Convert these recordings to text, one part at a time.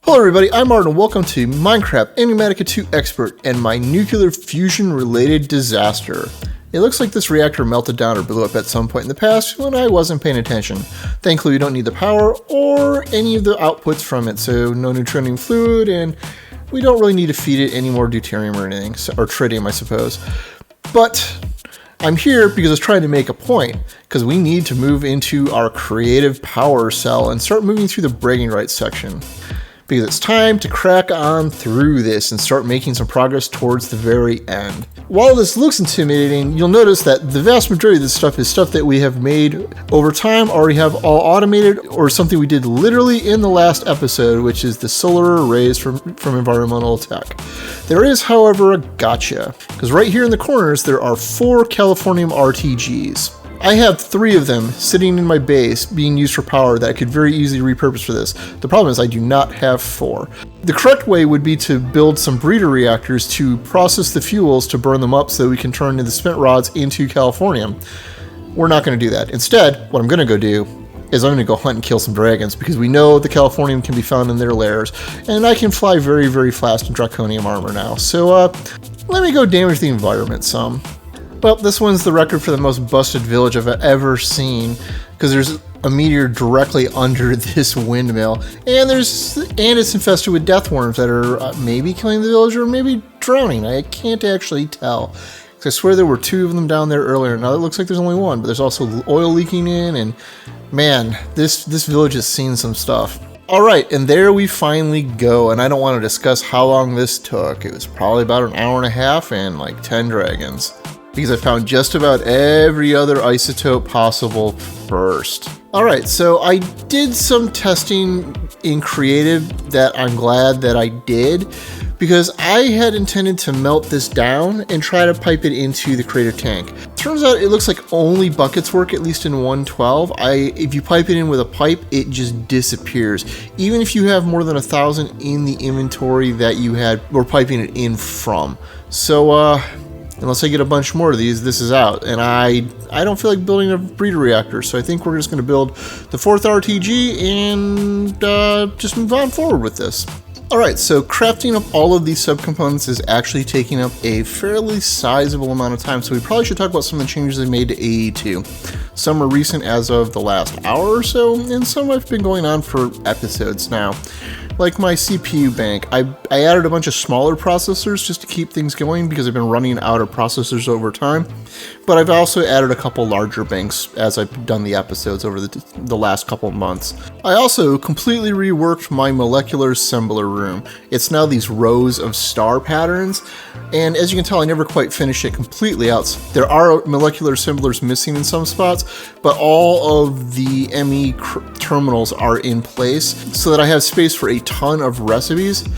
Hello everybody, I'm Martin and welcome to Minecraft Enigmatica 2 Expert and my nuclear fusion related disaster. It looks like this reactor melted down or blew up at some point in the past when I wasn't paying attention. Thankfully we don't need the power or any of the outputs from it, so no neutronium fluid, and we don't really need to feed it any more deuterium or anything, or tritium I suppose. But I'm here because I was trying to make a point, because we need to move into our creative power cell and start moving through the bragging rights section. Because it's time to crack on through this and start making some progress towards the very end. While this looks intimidating, you'll notice that the vast majority of this stuff is stuff that we have made over time, already have all automated, or something we did literally in the last episode, which is the solar arrays from environmental tech. There is, however, a gotcha, because right here in the corners there are 4 Californium RTGs. I have 3 of them sitting in my base being used for power that I could very easily repurpose for this. The problem is I do not have 4. The correct way would be to build some breeder reactors to process the fuels to burn them up so that we can turn the spent rods into Californium. We're not going to do that. Instead, what I'm going to go do is I'm going to go hunt and kill some dragons, because we know the Californium can be found in their lairs, and I can fly very, very fast in draconium armor now. So let me go damage the environment some. Well, this one's the record for the most busted village I've ever seen, because there's a meteor directly under this windmill, and it's infested with death worms that are maybe killing the village or maybe drowning. I can't actually tell. I swear there were 2 of them down there earlier. Now it looks like there's only 1, but there's also oil leaking in, and man, this village has seen some stuff. Alright, and there we finally go, and I don't want to discuss how long this took. It was probably about an hour and a half and like 10 dragons. Because I found just about every other isotope possible first. Alright, so I did some testing in creative that I'm glad that I did, because I had intended to melt this down and try to pipe it into the creative tank. Turns out it looks like only buckets work, at least in 112. If you pipe it in with a pipe, it just disappears. Even if you have more than 1,000 in the inventory that you were piping it in from. So, unless I get a bunch more of these, this is out. And I don't feel like building a breeder reactor, so I think we're just going to build the 4th RTG and just move on forward with this. Alright, so crafting up all of these subcomponents is actually taking up a fairly sizable amount of time, so we probably should talk about some of the changes they made to AE2. Some are recent as of the last hour or so, and some have been going on for episodes now. Like my CPU bank, I added a bunch of smaller processors just to keep things going because I've been running out of processors over time. But I've also added a couple larger banks as I've done the episodes over the last couple months. I also completely reworked my molecular assembler room. It's now these rows of star patterns, and as you can tell, I never quite finished it completely out. There are molecular assemblers missing in some spots, but all of the ME terminals are in place so that I have space for a ton of recipes.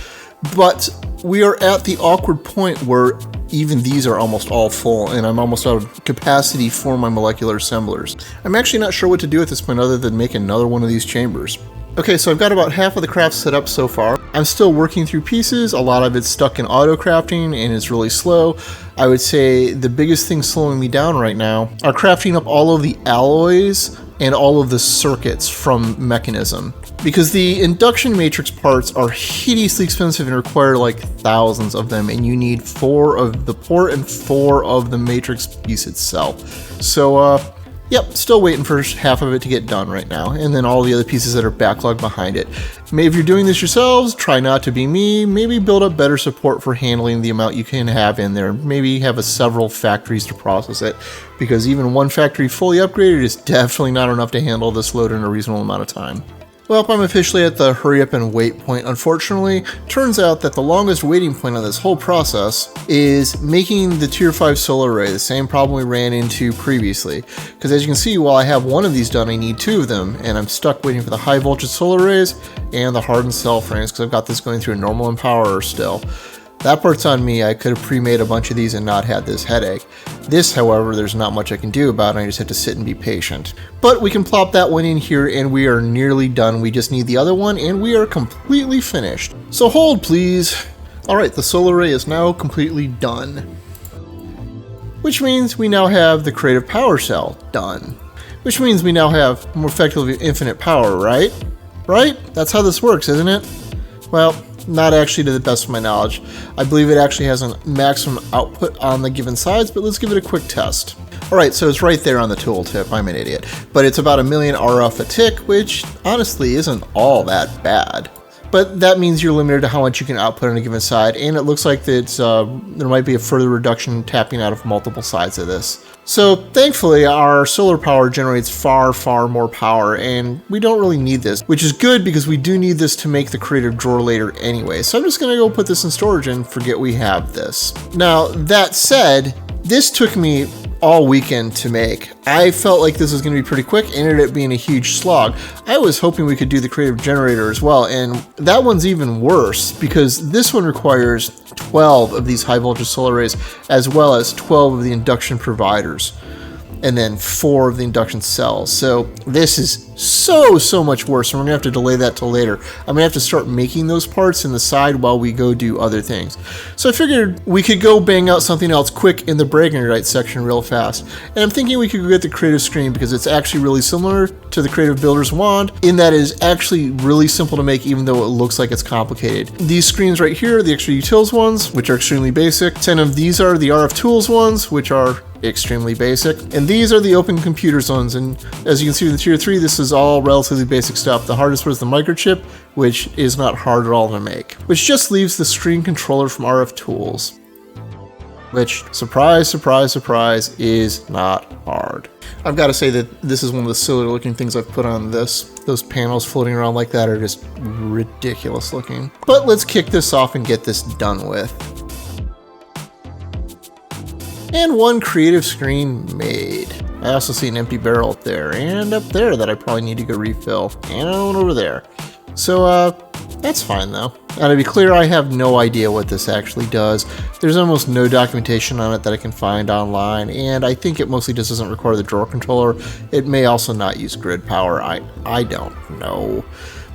But we are at the awkward point where even these are almost all full, and I'm almost out of capacity for my molecular assemblers. I'm actually not sure what to do at this point other than make another one of these chambers. Okay, so I've got about half of the craft set up so far. I'm still working through pieces. A lot of it's stuck in auto crafting and is really slow. I would say the biggest thing slowing me down right now are crafting up all of the alloys and all of the circuits from Mechanism. Because the induction matrix parts are hideously expensive and require like thousands of them, and you need 4 of the port and 4 of the matrix piece itself. So, yep, still waiting for half of it to get done right now, and then all the other pieces that are backlogged behind it. Maybe if you're doing this yourselves, try not to be me. Maybe build up better support for handling the amount you can have in there. Maybe have several factories to process it, because even one factory fully upgraded is definitely not enough to handle this load in a reasonable amount of time. Well, I'm officially at the hurry up and wait point, unfortunately. Turns out that the longest waiting point on this whole process is making the tier 5 solar array, the same problem we ran into previously. Because as you can see, while I have one of these done, I need 2 of them, and I'm stuck waiting for the high voltage solar arrays and the hardened cell frames, because I've got this going through a normal empowerer still. That part's on me. I could have pre-made a bunch of these and not had this headache. This, however, there's not much I can do about it. I just have to sit and be patient. But we can plop that one in here and we are nearly done. We just need the other one and we are completely finished. So hold please. Alright, the solar array is now completely done. Which means we now have the creative power cell done. Which means we now have more effectively infinite power, right? Right? That's how this works, isn't it? Well, not actually to the best of my knowledge. I believe it actually has a maximum output on the given sides, but let's give it a quick test. Alright, so it's right there on the tooltip, I'm an idiot. But it's about 1,000,000 RF a tick, which honestly isn't all that bad. But that means you're limited to how much you can output on a given side, and it looks like that there might be a further reduction tapping out of multiple sides of this. So thankfully our solar power generates far more power, and we don't really need this, which is good because we do need this to make the creative drawer later anyway. So I'm just gonna go put this in storage and forget we have this. Now that said, this took me all weekend to make. I felt like this was going to be pretty quick, ended up being a huge slog. I was hoping we could do the creative generator as well, and that one's even worse because this one requires 12 of these high voltage solar arrays as well as 12 of the induction providers, and then 4 of the induction cells. So this is so much worse, and we're gonna have to delay that till later. I'm gonna have to start making those parts in the side while we go do other things. So I figured we could go bang out something else quick in the Bragging section real fast. And I'm thinking we could go get the creative screen because it's actually really similar to the creative builder's wand in that it is actually really simple to make even though it looks like it's complicated. These screens right here are the extra utils ones, which are extremely basic. 10 of these are the RF tools ones, which are extremely basic, and these are the open computers ones, and as you can see with the tier 3, this is all relatively basic stuff. The hardest was the microchip, which is not hard at all to make, which just leaves the screen controller from RF tools, which, surprise is not hard. I've got to say that this is one of the sillier looking things I've put on this. Those panels floating around like that are just ridiculous looking. But let's kick this off and get this done with. And one creative screen made. I also see an empty barrel up there and up there that I probably need to go refill, and another one over there. So that's fine though. Now to be clear, I have no idea what this actually does. There's almost no documentation on it that I can find online, and I think it mostly just doesn't require the drawer controller. It may also not use grid power. I don't know.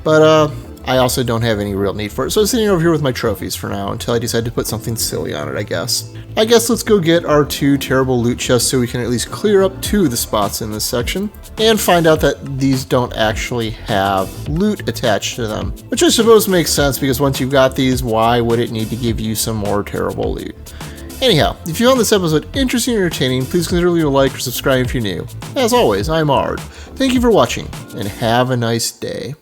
But I also don't have any real need for it, so I'm sitting over here with my trophies for now until I decide to put something silly on it, I guess. Let's go get our 2 terrible loot chests so we can at least clear up 2 of the spots in this section, and find out that these don't actually have loot attached to them. Which I suppose makes sense, because once you've got these, why would it need to give you some more terrible loot? Anyhow, if you found this episode interesting and entertaining, please consider leaving a like or subscribe if you're new. As always, I'm Ard. Thank you for watching, and have a nice day.